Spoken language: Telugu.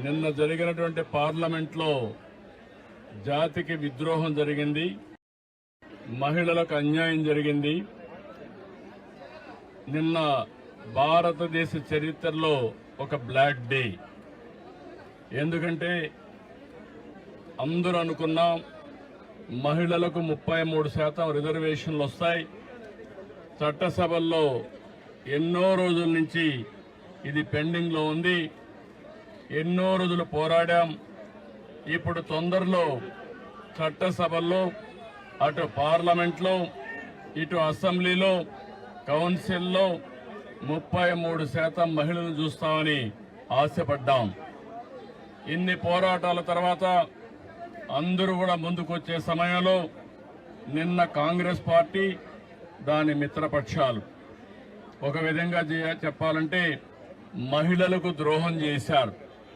నిన్న జరిగినటువంటి పార్లమెంట్లో జాతికి విద్రోహం జరిగింది, మహిళలకు అన్యాయం జరిగింది. నిన్న భారతదేశ చరిత్రలో ఒక బ్లాక్ డే. ఎందుకంటే అందరూ అనుకున్నాం మహిళలకు 33% రిజర్వేషన్లు వస్తాయి. చట్టసభల్లో ఎన్నో రోజుల నుంచి ఇది పెండింగ్లో ఉంది. ఎన్నో రోజులు పోరాడాం. ఇప్పుడు తొందరలో చట్టసభల్లో, అటు పార్లమెంట్లో, ఇటు అసెంబ్లీలో, కౌన్సిల్లో 33% మహిళలను చూస్తామని ఆశపడ్డాం. ఇన్ని పోరాటాల తర్వాత అందరూ కూడా ముందుకొచ్చే సమయంలో నిన్న కాంగ్రెస్ పార్టీ, దాని మిత్రపక్షాలు ఒక విధంగా చెప్పాలంటే మహిళలకు ద్రోహం చేశారు.